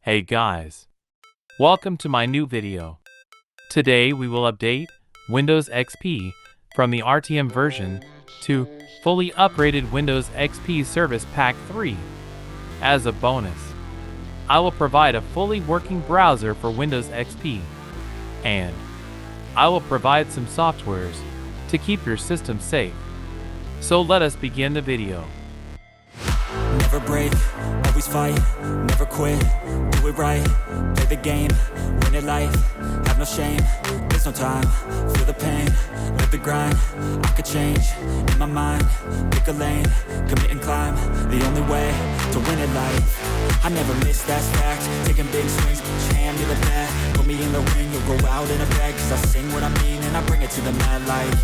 Hey guys, welcome to my new video. Today we will update Windows XP from the RTM version to fully upgraded Windows XP Service Pack 3. As a bonus, I will provide a fully working browser for Windows XP, and I will provide some softwares to keep your system safe. So let us begin the video. Never break, always fight, never quit, do it right, play the game, win it life, have no shame, there's no time, feel the pain, live the grind, I could change, in my mind, pick a lane, commit and climb, the only way to win it life, I never miss, that's fact, taking big swings, put your hand to the bat, put me in the ring, you'll go out in a bag, cause I sing what I mean and I bring it to the mad light,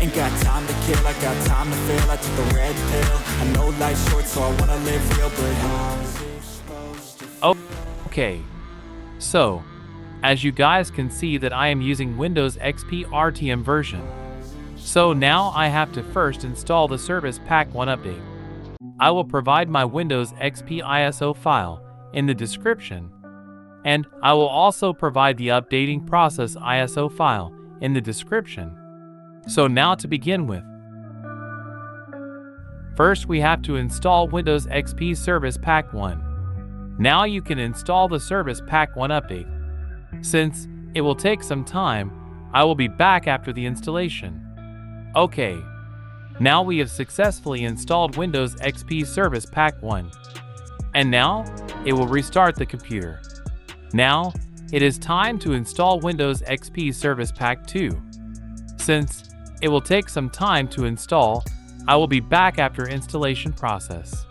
ain't got time to kill, I got time to feel, I took the red pill, I know life's short so I wanna live real, but how is it supposed to feel? Okay, so as you guys can see that I am using Windows XP RTM version. So now I have to first install the Service Pack 1 update. I will provide my Windows XP ISO file in the description, and I will also provide the updating process ISO file in the description. So now to begin with, first we have to install Windows XP Service Pack 1. Now you can install the Service Pack 1 update. Since it will take some time, I will be back after the installation. Okay, now we have successfully installed Windows XP Service Pack 1. And now, it will restart the computer. Now, it is time to install Windows XP Service Pack 2. Since it will take some time to install, I will be back after installation process.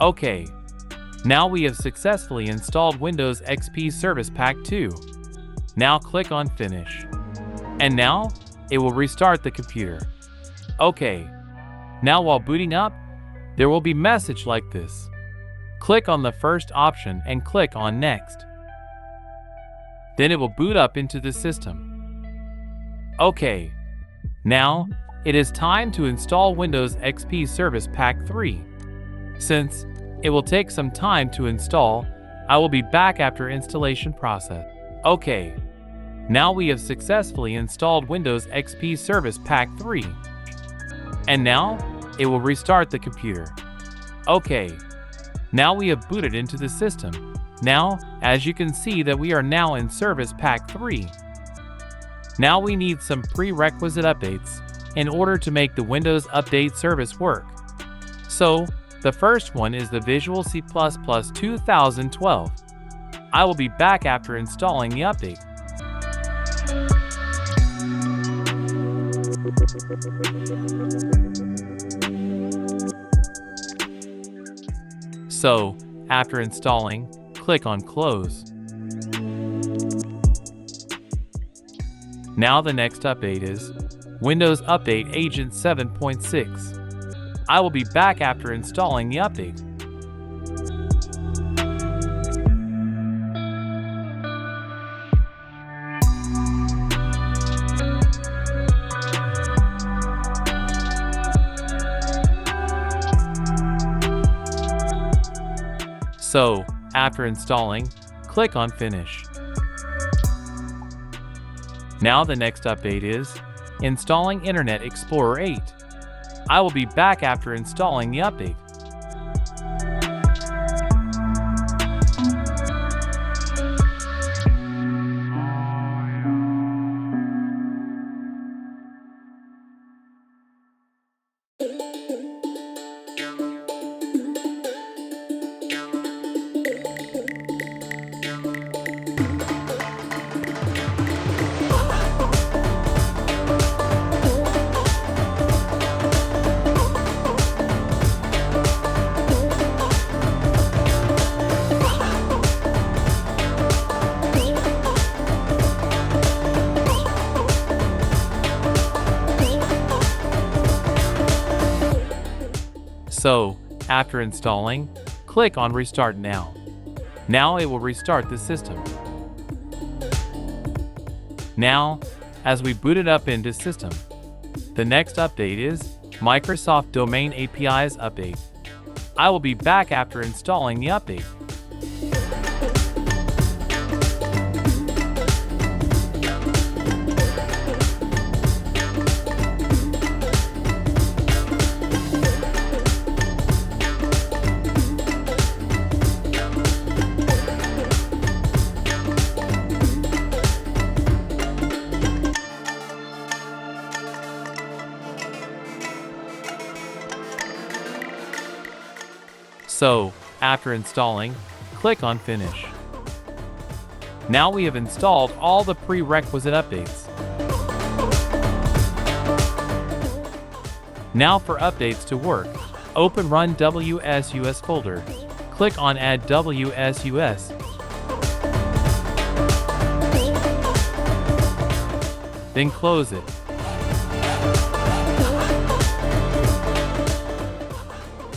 Okay, now we have successfully installed Windows XP Service Pack 2. Now click on Finish. And now, it will restart the computer. Okay, now while booting up, there will be a message like this. Click on the first option and click on Next. Then it will boot up into the system. Okay, now it is time to install Windows XP Service Pack 3. Since it will take some time to install, I will be back after installation process. Okay, now we have successfully installed Windows XP Service Pack 3. And now, it will restart the computer. Okay, now we have booted into the system. Now, as you can see that we are now in Service Pack 3. Now we need some prerequisite updates in order to make the Windows Update service work. So, the first one is the Visual C++ 2012. I will be back after installing the update. So, after installing, click on Close. Now the next update is Windows Update Agent 7.6. I will be back after installing the update. So, after installing, click on Finish. Now the next update is installing Internet Explorer 8. I will be back after installing the update. So, after installing, click on Restart Now. Now it will restart the system. Now, as we boot it up into system, the next update is Microsoft Domain APIs Update. I will be back after installing the update. So, after installing, click on Finish. Now we have installed all the prerequisite updates. Now for updates to work, open Run wsus folder. Click on Add wsus. Then close it.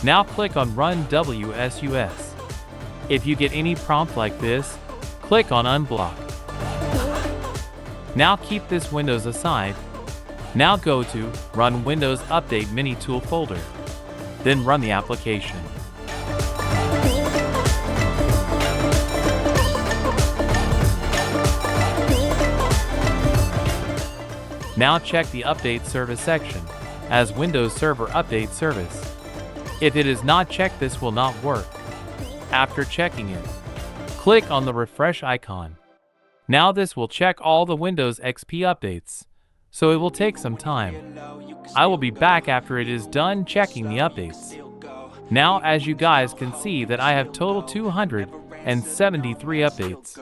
Now click on Run wsus. If you get any prompt like this, click on Unblock. Now keep this Windows aside. Now go to Run Windows Update minitool folder. Then run the application. Now check the Update Service section as Windows Server Update Service. If it is not checked, this will not work. After checking it, click on the refresh icon. Now this will check all the Windows XP updates, so it will take some time. I will be back after it is done checking the updates. Now as you guys can see that I have total 273 updates.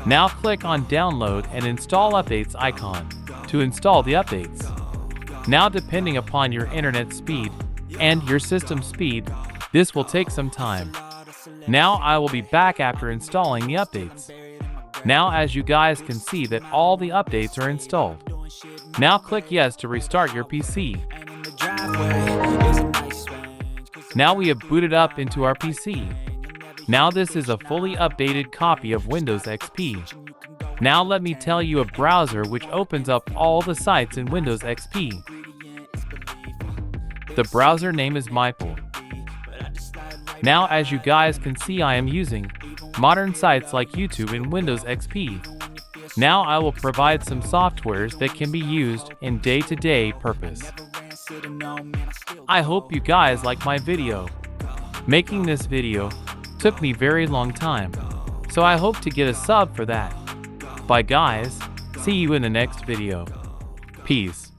Now click on Download and Install Updates icon to install the updates. Now depending upon your internet speed and your system speed, this will take some time. Now I will be back after installing the updates. Now as you guys can see that all the updates are installed. Now click Yes to restart your PC. Now we have booted up into our PC. Now this is a fully updated copy of Windows XP. Now let me tell you a browser which opens up all the sites in Windows XP. The browser name is minitool. Now as you guys can see, I am using modern sites like YouTube in Windows XP. Now I will provide some softwares that can be used in day-to-day purpose. I hope you guys like my video. Making this video took me very long time, so I hope to get a sub for that. Bye guys, see you in the next video. Peace.